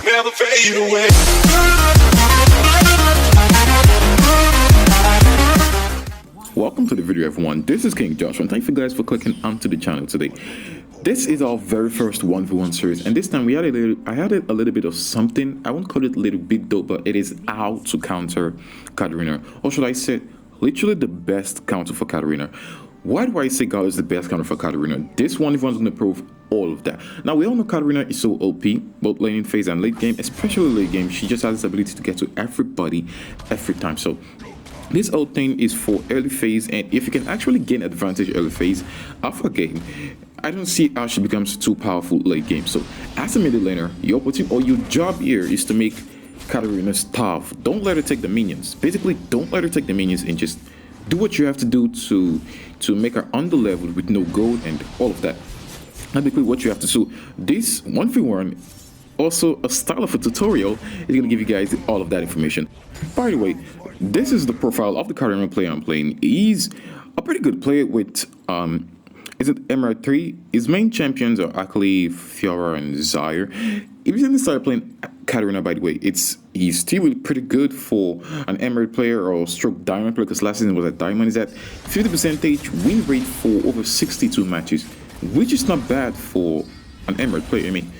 never fade away. Welcome to the video, everyone. This is King Josh, and thank you guys for clicking onto the channel today. This is our very first 1v1 series, and this time I had a little bit of something. I won't call it a little bit though, but it is how to counter Katarina, or should I say, literally the best counter for Katarina. Why do I say GALIO is the best counter for Katarina? This 1v1 is going to prove all of that. Now, we all know Katarina is so OP, both laning phase and late game, especially late game. She just has this ability to get to everybody every time. So this whole thing is for early phase, and if you can actually gain advantage early phase of a game, I don't see how she becomes too powerful late game. So as a middle laner, your opportunity or your job here is to make Katarina tough. Don't let her take the minions. Basically, don't let her take the minions and just do what you have to do to make her underleveled with no gold and all of that. And basically what you have to do. This 1v1, also a style of a tutorial, is going to give you guys all of that information. By the way, this is the profile of the Katarina player I'm playing. He's a pretty good player with is it Emerald 3? His main champions are actually Fiora and Zyre. If you started playing Katarina, by the way, he's still really pretty good for an Emerald player or stroke Diamond player, because last season was a Diamond. Is at 50% win rate for over 62 matches, which is not bad for an Emerald player. I mean,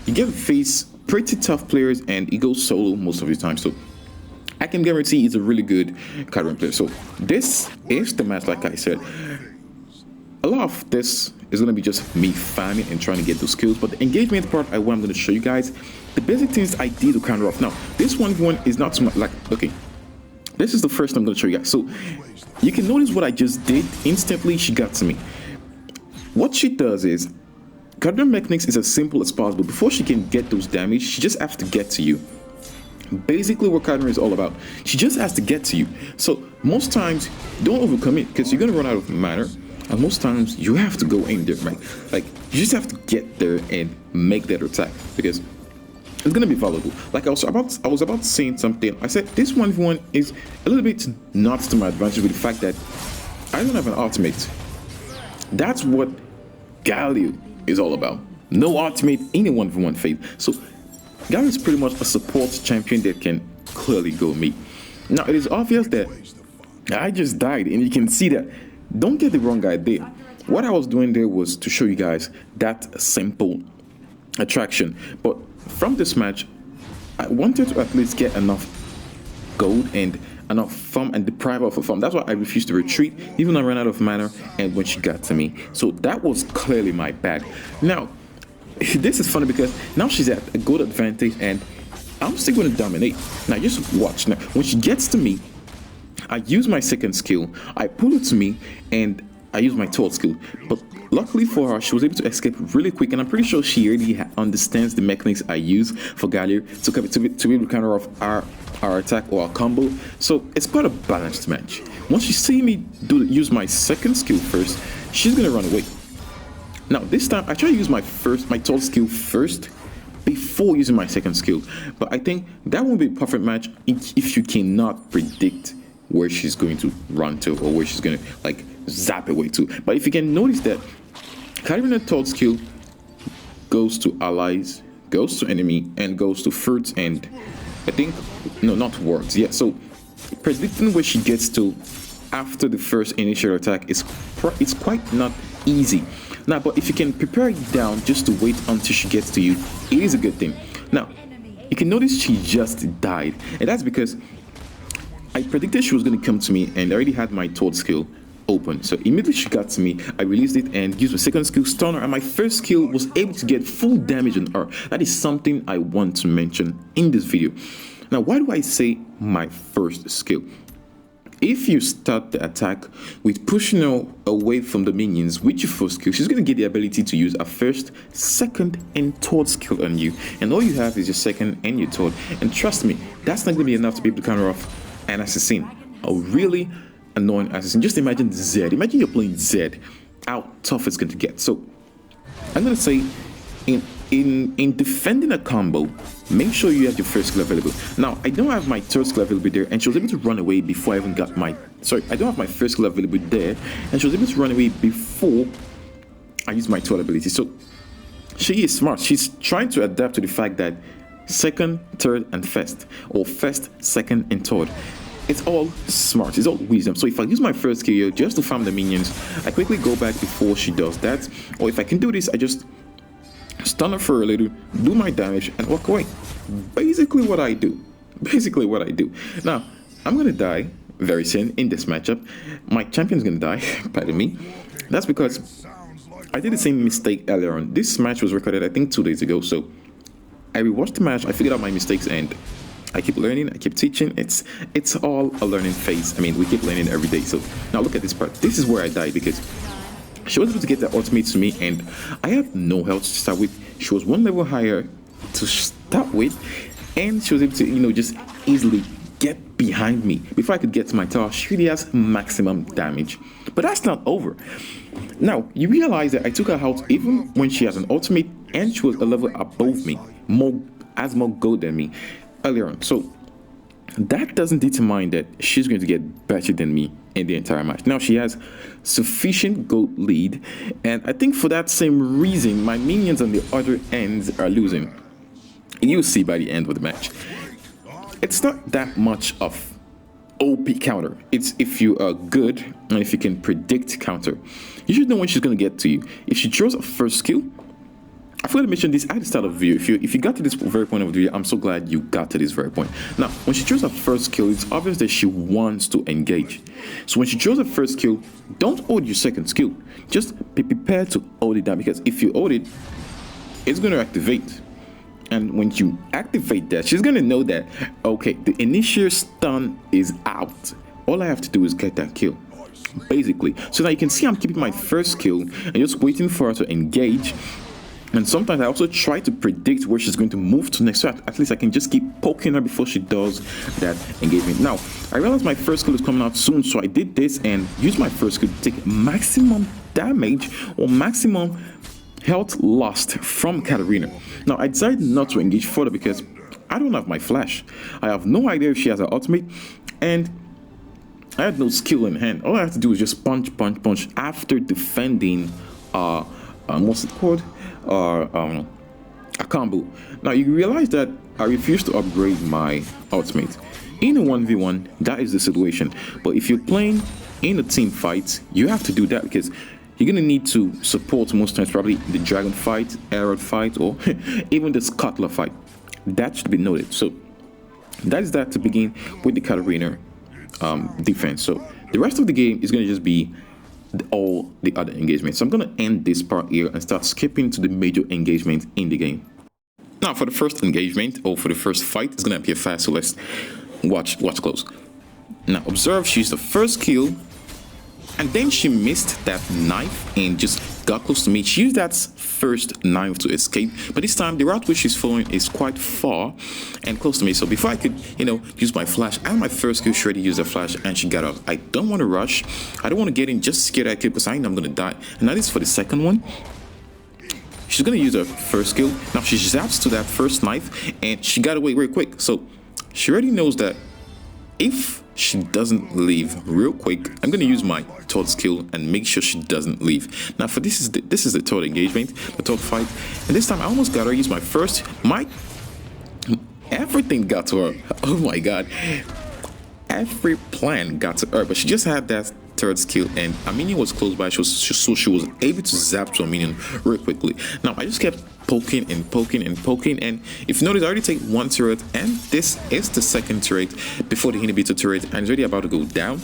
you get to face pretty tough players and he goes solo most of the time. So I can guarantee he's a really good Katarina player. So this is the match, like I said. A lot of this is going to be just me farming and trying to get those skills, but the engagement part, I'm going to show you guys the basic things I did to counter off. Now, this one is not too much like, okay, this is the first I'm going to show you guys. So you can notice what I just did. Instantly, she got to me. What she does is, Katarina mechanics is as simple as possible. Before she can get those damage, she just has to get to you. Basically what Katarina is all about. She just has to get to you. So most times, don't overcommit, because you're going to run out of mana. And most times you have to go in there, right? Like, you just have to get there and make that attack, because it's gonna be valuable. Like I was about saying something. I said this 1v1 is a little bit not to my advantage with the fact that I don't have an ultimate. That's what GALIO is all about. No ultimate in a 1v1 phase. So GALIO is pretty much a support champion that can clearly go me. Now it is obvious that I just died, and you can see that. Don't get the wrong idea. What I was doing there was to show you guys that simple attraction. But from this match, I wanted to at least get enough gold and enough farm and deprive of a farm. That's why I refused to retreat, even though I ran out of mana and when she got to me. So that was clearly my bad. Now, this is funny because now she's at a gold advantage and I'm still going to dominate. Now, just watch. Now, when she gets to me, I use my second skill, I pull it to me, and I use my third skill. But luckily for her, she was able to escape really quick, and I'm pretty sure she already understands the mechanics I use for GALIO to be able to counter off our attack or our combo. So it's quite a balanced match. Once she see me use my second skill first, she's gonna run away. Now this time, I try to use my third skill first before using my second skill. But I think that won't be a perfect match if you cannot predict where she's going to run to or where she's going to like zap away to. But if you can notice that Katarina's third skill goes to allies, goes to enemy, and goes to fruits, and I think, no, not words. Yeah, so predicting where she gets to after the first initial attack is quite not easy. Now, but if you can prepare it down just to wait until she gets to you, it is a good thing. Now, you can notice she just died, and that's because I predicted she was going to come to me, and I already had my third skill open. So immediately she got to me, I released it and used my second skill, stun her, and my first skill was able to get full damage on her. That is something I want to mention in this video. Now, why do I say my first skill? If you start the attack with pushing her away from the minions with your first skill, she's going to get the ability to use a first, second, and third skill on you. And all you have is your second and your third. And trust me, that's not going to be enough to be able to counter off an assassin, a really annoying assassin. Just imagine Zed. Imagine you're playing Zed, how tough it's going to get. So I'm going to say in defending a combo, make sure you have your first skill available. Now, I don't have my third skill available there, and she was able to run away before I even got my... Sorry, I don't have my first skill available there, and she was able to run away before I used my third ability. So she is smart. She's trying to adapt to the fact that second, third, and first, or first, second, and third. It's all smart, it's all wisdom. So if I use my first skill here just to farm the minions, I quickly go back before she does that. Or if I can do this, I just stun her for a little, do my damage, and walk away. Basically what I do. Now, I'm gonna die very soon in this matchup. My champion's gonna die, pardon me. That's because I did the same mistake earlier on. This match was recorded, I think, 2 days ago. So I rewatched the match, I figured out my mistakes, and I keep learning, I keep teaching. It's all a learning phase. I mean, we keep learning every day. So now look at this part. This is where I died because she was able to get the ultimate to me, and I had no health to start with. She was one level higher to start with, and she was able to, just easily get behind me before I could get to my tower. She really has maximum damage. But that's not over. Now, you realize that I took her out even when she has an ultimate, and she was a level above me, has more gold than me earlier on. So that doesn't determine that she's going to get better than me in the entire match. Now she has sufficient gold lead, and I think for that same reason my minions on the other ends are losing. You'll see by the end of the match. It's not that much of OP counter. It's if you are good and if you can predict counter. You should know when she's going to get to you. If she throws a first skill, I forgot to mention this at the start of the video. If you got to this very point of the video, I'm so glad you got to this very point. Now, when she throws her first kill, it's obvious that she wants to engage. So when she throws her first kill, don't hold your second skill. Just be prepared to hold it down, because if you hold it, it's going to activate. And when you activate that, she's going to know that, okay, the initial stun is out. All I have to do is get that kill, basically. So now you can see I'm keeping my first kill and just waiting for her to engage. And sometimes I also try to predict where she's going to move to next, so at least I can just keep poking her before she does that engagement. Now, I realized my first skill is coming out soon, so I did this and used my first skill to take maximum damage or maximum health lost from Katarina. Now, I decided not to engage further because I don't have my flash. I have no idea if she has an ultimate, and I had no skill in hand. All I have to do is just punch after defending what's it called? A combo. Now you realize that I refuse to upgrade my ultimate. In a 1v1, that is the situation. But if you're playing in a team fight, you have to do that because you're gonna need to support most times probably the dragon fight, arrow fight, or even the scuttler fight. That should be noted. So that is that to begin with the Katarina defense. So the rest of the game is gonna just be all the other engagements. So I'm going to end this part here and start skipping to the major engagement in the game. Now for the first engagement, or for the first fight, it's going to appear fast, so let's watch close. Now observe, she's the first kill, and then she missed that knife and just got close to me. She used that first knife to escape, but this time the route which she's following is quite far and close to me. So before I could, use my flash, and my first kill, she already used a flash and she got out. I don't want to rush. I don't want to get in just scared I kill because I know I'm going to die. And that is for the second one. She's going to use her first kill. Now she zaps to that first knife and she got away very quick. So she already knows that if she doesn't leave real quick, I'm going to use my third skill and make sure she doesn't leave. Now for this is the third engagement, the third fight, and this time I almost got her. Use my first, everything got to her. Oh my god, every plan got to her, but she just had that third skill and a minion was close by, so she was able to zap to a minion real quickly. Now I just kept poking, and if you notice, I already take one turret, and this is the second turret before the inhibitor turret, and it's already about to go down.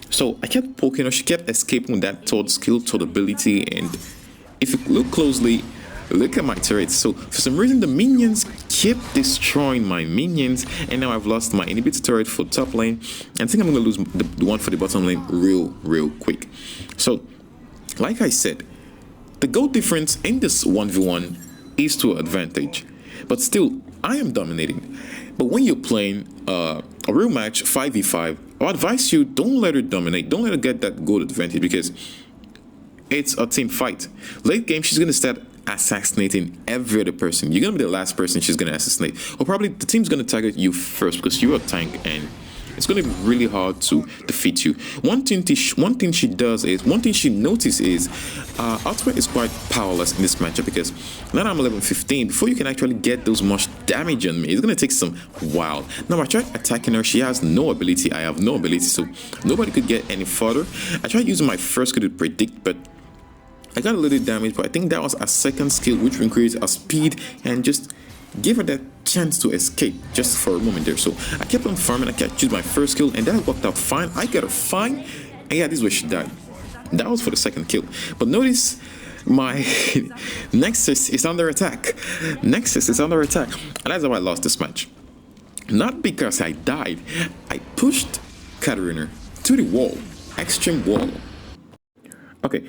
So I kept poking her. She kept escaping with that third skill, third ability, and if you look closely, look at my turrets. So for some reason the minions keep destroying my minions, and now I've lost my inhibitor turret for top lane, and I think I'm gonna lose the one for the bottom lane real quick. So like I said, the gold difference in this 1v1 is to an advantage, but still I am dominating. But when you're playing a real match 5v5, I advise you, don't let her dominate, don't let her get that gold advantage, because it's a team fight. Late game, she's gonna start assassinating every other person. You're gonna be the last person she's gonna assassinate, or probably the team's gonna target you first because you're a tank and it's going to be really hard to defeat you. One thing she notices is Ultimate is quite powerless in this matchup, because now I'm level 15. Before you can actually get those much damage on me, it's going to take some while. Now I tried attacking her. She has no ability. I have no ability, so nobody could get any further. I tried using my first skill to predict, but I got a little damage. But I think that was a second skill, which increased her speed and just give her that chance to escape just for a moment there. So I kept on farming. I kept using my first skill, and that worked out fine. I got her fine, and yeah, this is where she died. That was for the second kill. But notice my Nexus is under attack. Nexus is under attack, and that's how I lost this match. Not because I died. I pushed Katarina to the wall, extreme wall. Okay,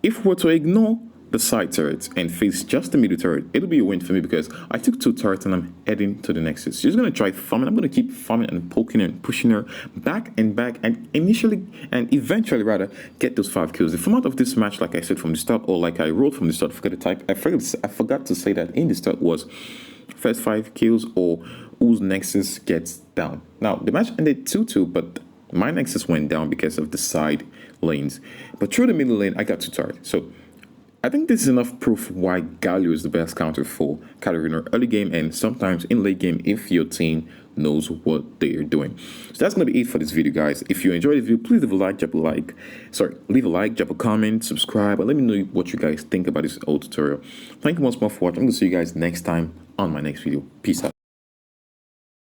if we were to ignore the side turrets and face just the middle turret, it'll be a win for me, because I took 2 turrets and I'm heading to the Nexus. She's gonna try farming. I'm gonna keep farming and poking her and pushing her back and back, and eventually rather get those 5 kills. The format of this match, like I said from the start, or like I wrote from the start, I forgot to say that in the start, was first 5 kills or whose Nexus gets down. Now the match ended 2-2, but my Nexus went down because of the side lanes. But through the middle lane, I got 2 turrets. So I think this is enough proof why GALIO is the best counter for Katarina early game, and sometimes in late game if your team knows what they are doing. So that's going to be it for this video, guys. If you enjoyed the video, please leave a like, drop a comment, subscribe, and let me know what you guys think about this old tutorial. Thank you once more for watching. I'm going to see you guys next time on my next video. Peace out.